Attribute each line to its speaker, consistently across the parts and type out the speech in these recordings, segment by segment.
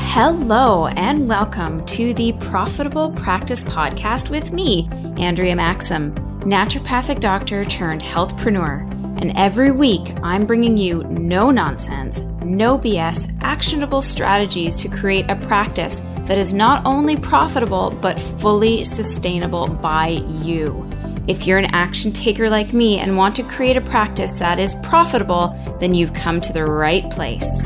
Speaker 1: Hello and welcome to the Profitable Practice Podcast with me, Andrea Maxim, naturopathic doctor turned healthpreneur. And every week I'm bringing you no nonsense, no BS, actionable strategies to create a practice that is not only profitable but fully sustainable by you. If you're an action taker like me and want to create a practice that is profitable, then you've come to the right place.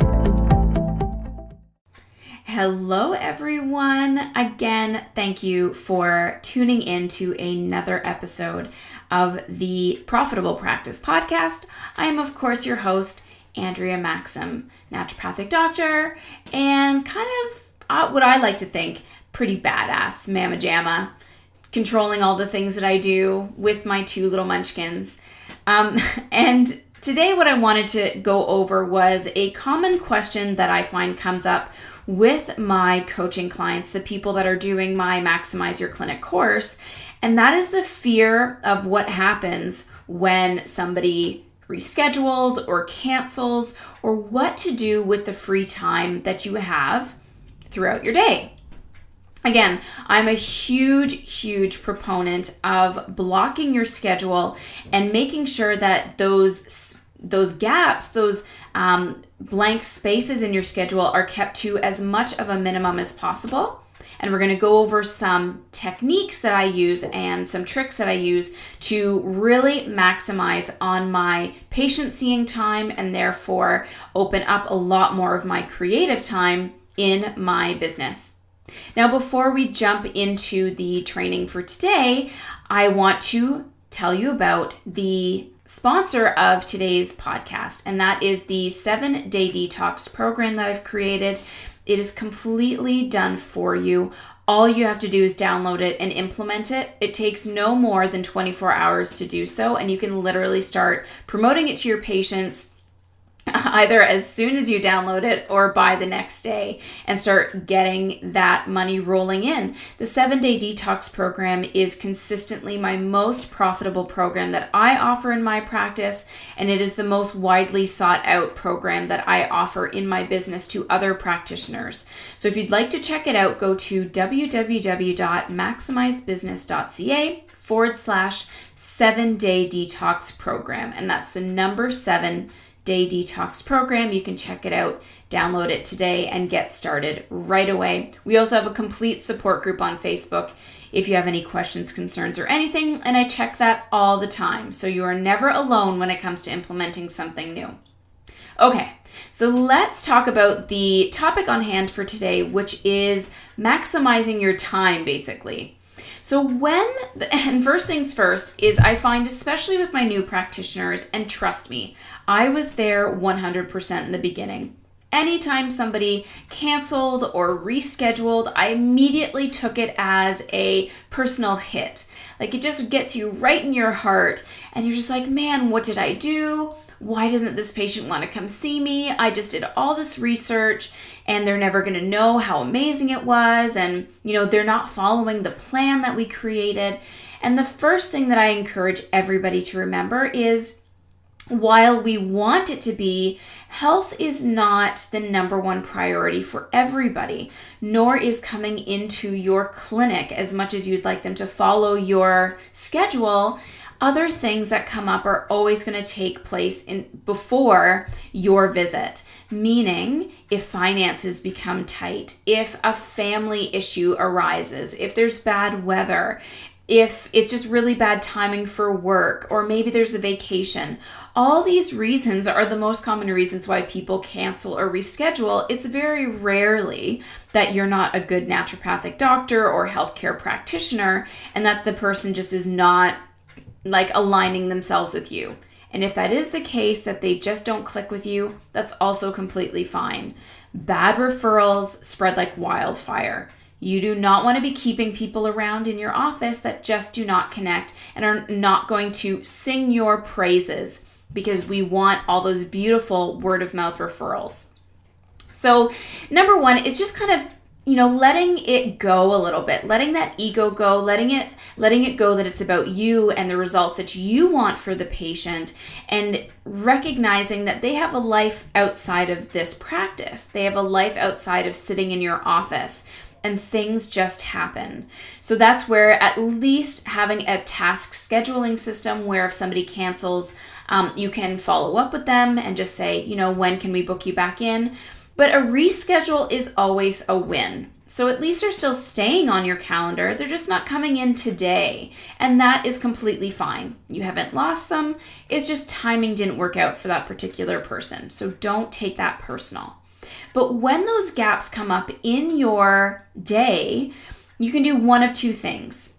Speaker 1: Hello, everyone. Again, thank you for tuning in to another episode of the Profitable Practice Podcast. I am, of course, your host, Andrea Maxim, naturopathic doctor, and kind of what I like to think, pretty badass mamma jamma, controlling all the things that I do with my two little munchkins. And today what I wanted to go over was a common question that I find comes up with my coaching clients, the people that are doing my Maximize Your Clinic course, and that is the fear of what happens when somebody reschedules or cancels, or what to do with the free time that you have throughout your day. Again, I'm a huge proponent of blocking your schedule and making sure that those gaps, those blank spaces in your schedule are kept to as much of a minimum as possible. And we're going to go over some techniques that I use and some tricks that I use to really maximize on my patient seeing time and therefore open up a lot more of my creative time in my business. Now, before we jump into the training for today, I want to tell you about the sponsor of today's podcast, and that is the 7-day detox program that I've created. It is completely done for you. All you have to do is download it and implement it. It takes no more than 24 hours to do so, and you can literally start promoting it to your patients either as soon as you download it or by the next day and start getting that money rolling in. The 7-day detox program is consistently my most profitable program that I offer in my practice, and it is the most widely sought out program that I offer in my business to other practitioners. So if you'd like to check it out, go to www.maximizebusiness.ca/7-day detox program, and that's the number 7-day detox program. You can check it out, download it today, and get started right away. We also have a complete support group on Facebook if you have any questions, concerns, or anything, and I check that all the time. So you are never alone when it comes to implementing something new. Okay, so let's talk about the topic on hand for today, which is maximizing your time, basically. So and first things first is I find, especially with my new practitioners, and trust me, I was there 100% in the beginning. Anytime somebody canceled or rescheduled, I immediately took it as a personal hit. Like, it just gets you right in your heart, and you're just like, man, what did I do? Why doesn't this patient want to come see me? I just did all this research and they're never going to know how amazing it was. And, they're not following the plan that we created. And the first thing that I encourage everybody to remember is, while we want it to be, health is not the number one priority for everybody, nor is coming into your clinic as much as you'd like them to follow your schedule. Other things that come up are always going to take place before your visit. Meaning, if finances become tight, if a family issue arises, if there's bad weather, if it's just really bad timing for work, or maybe there's a vacation. All these reasons are the most common reasons why people cancel or reschedule. It's very rarely that you're not a good naturopathic doctor or healthcare practitioner and that the person just is not aligning themselves with you. And if that is the case, that they just don't click with you, that's also completely fine. Bad referrals spread like wildfire. You do not want to be keeping people around in your office that just do not connect and are not going to sing your praises, because we want all those beautiful word of mouth referrals. So number one is just kind of letting it go a little bit, letting that ego go, letting it go that it's about you and the results that you want for the patient, and recognizing that they have a life outside of this practice. They have a life outside of sitting in your office, and things just happen. So that's where at least having a task scheduling system where if somebody cancels, you can follow up with them and just say, when can we book you back in? But a reschedule is always a win. So at least they're still staying on your calendar. They're just not coming in today. And that is completely fine. You haven't lost them. It's just timing didn't work out for that particular person. So don't take that personal. But when those gaps come up in your day, you can do one of two things.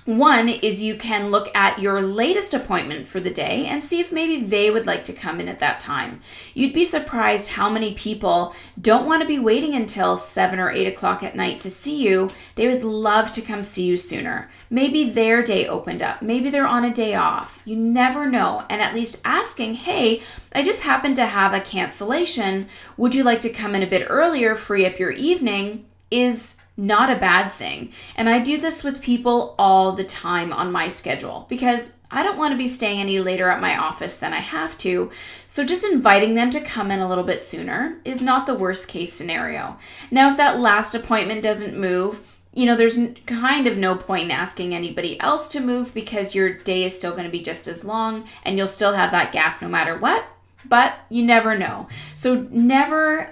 Speaker 1: One is you can look at your latest appointment for the day and see if maybe they would like to come in at that time. You'd be surprised how many people don't want to be waiting until 7 or 8 o'clock at night to see you. They would love to come see you sooner. Maybe their day opened up. Maybe they're on a day off. You never know. And at least asking, hey, I just happened to have a cancellation. Would you like to come in a bit earlier, free up your evening, is not a bad thing. And I do this with people all the time on my schedule because I don't want to be staying any later at my office than I have to. So just inviting them to come in a little bit sooner is not the worst case scenario. Now, if that last appointment doesn't move, there's kind of no point in asking anybody else to move because your day is still going to be just as long and you'll still have that gap no matter what. But you never know. So never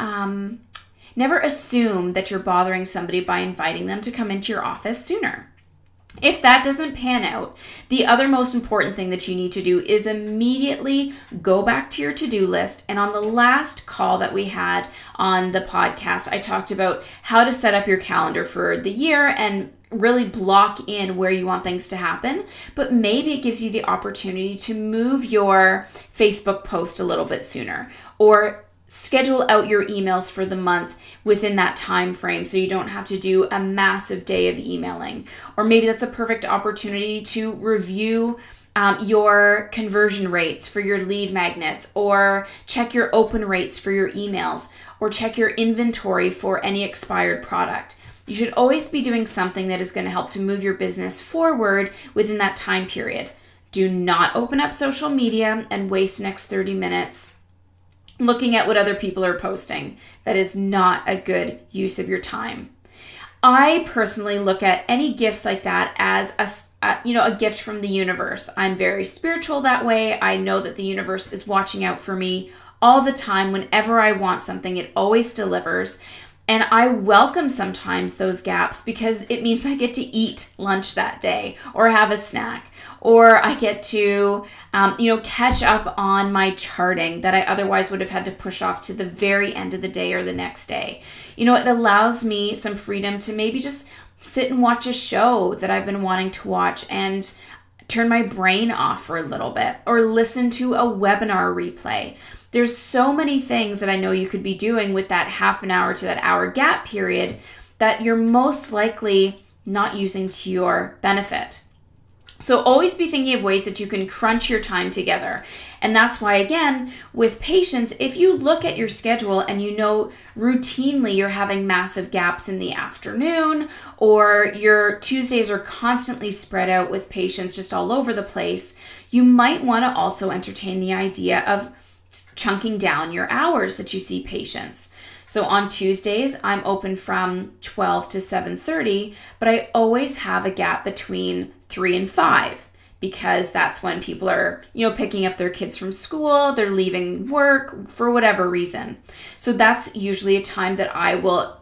Speaker 1: assume that you're bothering somebody by inviting them to come into your office sooner. If that doesn't pan out, the other most important thing that you need to do is immediately go back to your to-do list. And on the last call that we had on the podcast, I talked about how to set up your calendar for the year and really block in where you want things to happen. But maybe it gives you the opportunity to move your Facebook post a little bit sooner, or schedule out your emails for the month within that time frame so you don't have to do a massive day of emailing. Or maybe that's a perfect opportunity to review your conversion rates for your lead magnets, or check your open rates for your emails, or check your inventory for any expired product. You should always be doing something that is going to help to move your business forward within that time period. Do not open up social media and waste the next 30 minutes looking at what other people are posting. That is not a good use of your time. I personally look at any gifts like that as a gift from the universe. I'm very spiritual that way. I know that the universe is watching out for me all the time. Whenever I want something, it always delivers. And I welcome sometimes those gaps because it means I get to eat lunch that day or have a snack, or I get to, catch up on my charting that I otherwise would have had to push off to the very end of the day or the next day. It allows me some freedom to maybe just sit and watch a show that I've been wanting to watch and turn my brain off for a little bit, or listen to a webinar replay. There's so many things that I know you could be doing with that half an hour to that hour gap period that you're most likely not using to your benefit. So always be thinking of ways that you can crunch your time together. And that's why, again, with patients, if you look at your schedule and routinely you're having massive gaps in the afternoon, or your Tuesdays are constantly spread out with patients just all over the place, you might want to also entertain the idea of chunking down your hours that you see patients. So on Tuesdays, I'm open from 12 to 7:30, but I always have a gap between 3 and 5 because that's when people are, picking up their kids from school, they're leaving work for whatever reason. So that's usually a time that I will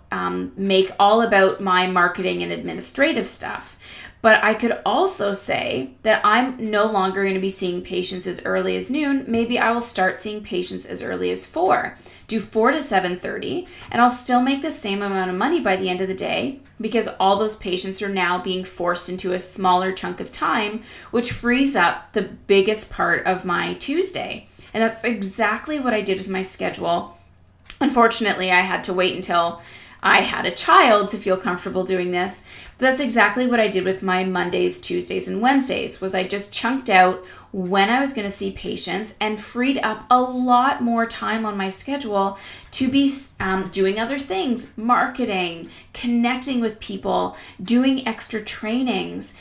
Speaker 1: make all about my marketing and administrative stuff. But I could also say that I'm no longer going to be seeing patients as early as noon. Maybe I will start seeing patients as early as 4. Do 4 to 7:30, and I'll still make the same amount of money by the end of the day because all those patients are now being forced into a smaller chunk of time, which frees up the biggest part of my Tuesday. And that's exactly what I did with my schedule. Unfortunately, I had to wait until I had a child to feel comfortable doing this. But that's exactly what I did with my Mondays, Tuesdays, and Wednesdays, was I just chunked out when I was going to see patients and freed up a lot more time on my schedule to be doing other things, marketing, connecting with people, doing extra trainings,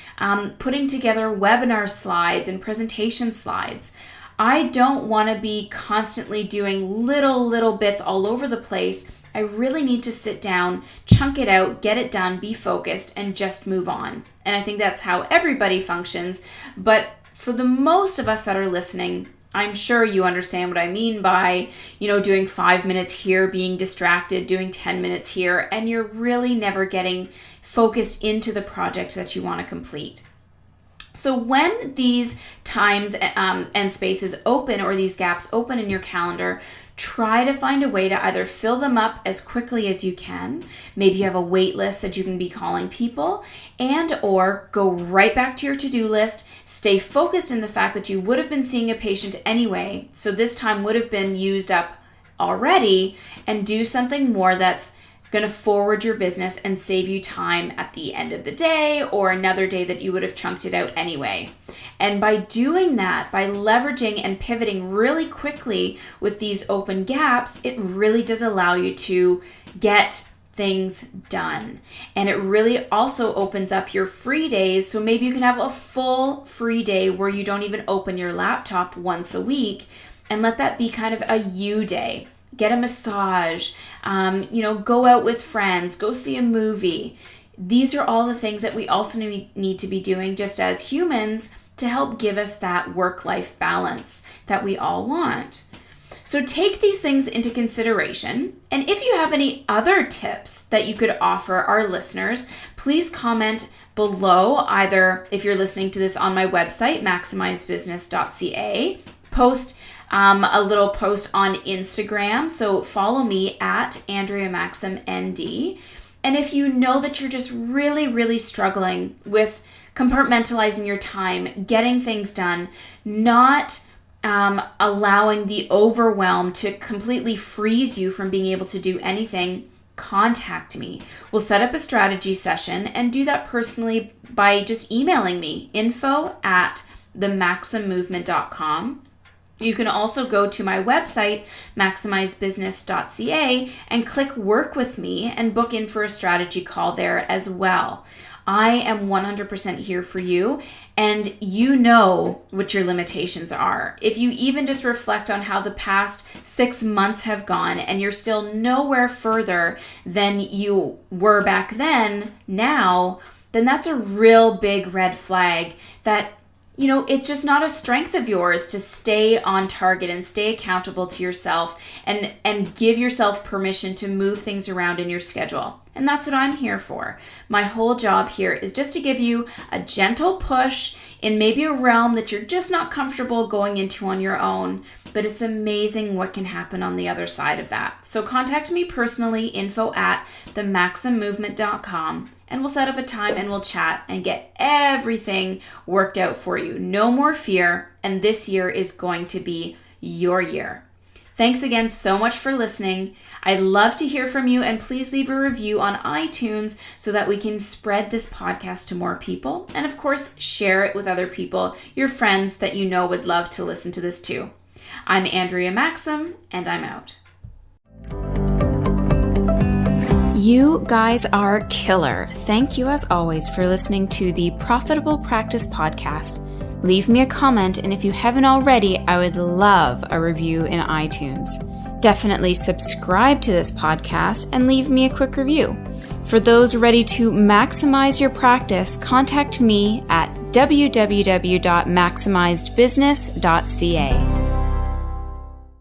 Speaker 1: putting together webinar slides and presentation slides. I don't want to be constantly doing little bits all over the place. I really need to sit down, chunk it out, get it done, be focused, and just move on. And I think that's how everybody functions. But for the most of us that are listening, I'm sure you understand what I mean by, doing 5 minutes here, being distracted, doing 10 minutes here, and you're really never getting focused into the project that you want to complete. So when these times and spaces open, or these gaps open in your calendar, try to find a way to either fill them up as quickly as you can. Maybe you have a wait list that you can be calling people, and or go right back to your to-do list. Stay focused in the fact that you would have been seeing a patient anyway, so this time would have been used up already, and do something more that's going to forward your business and save you time at the end of the day or another day that you would have chunked it out anyway. And by doing that, by leveraging and pivoting really quickly with these open gaps, it really does allow you to get things done. And it really also opens up your free days. So maybe you can have a full free day where you don't even open your laptop once a week, and let that be kind of a you day. Get a massage, go out with friends, go see a movie. These are all the things that we also need to be doing just as humans to help give us that work-life balance that we all want. So take these things into consideration. And if you have any other tips that you could offer our listeners, please comment below, either if you're listening to this on my website, maximizebusiness.ca, post a little post on Instagram. So follow me at Andrea Maxim ND. And if you know that you're just really struggling with compartmentalizing your time, getting things done, not allowing the overwhelm to completely freeze you from being able to do anything, contact me. We'll set up a strategy session, and do that personally by just emailing me, info@themaximmovement.com. You can also go to my website, maximizebusiness.ca, and click work with me and book in for a strategy call there as well. I am 100% here for you, and you know what your limitations are. If you even just reflect on how the past 6 months have gone and you're still nowhere further than you were back then now, then that's a real big red flag that it's just not a strength of yours to stay on target and stay accountable to yourself and give yourself permission to move things around in your schedule. And that's what I'm here for. My whole job here is just to give you a gentle push in maybe a realm that you're just not comfortable going into on your own. But it's amazing what can happen on the other side of that. So contact me personally, info@themaximmovement.com. And we'll set up a time and we'll chat and get everything worked out for you. No more fear. And this year is going to be your year. Thanks again so much for listening. I'd love to hear from you, and please leave a review on iTunes so that we can spread this podcast to more people. And of course, share it with other people, your friends that you know would love to listen to this too. I'm Andrea Maxim, and I'm out. You guys are killer. Thank you as always for listening to the Profitable Practice Podcast. Leave me a comment, and if you haven't already, I would love a review in iTunes. Definitely subscribe to this podcast and leave me a quick review. For those ready to maximize your practice, contact me at www.maximizedbusiness.ca.